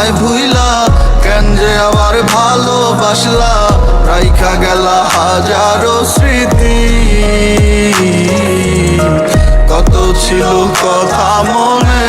আমায় ভুইলা কেন যে আবার ভালোবাসলা, রাইখা গেলা হাজারো স্মৃতি। কত ছিল কথা মনে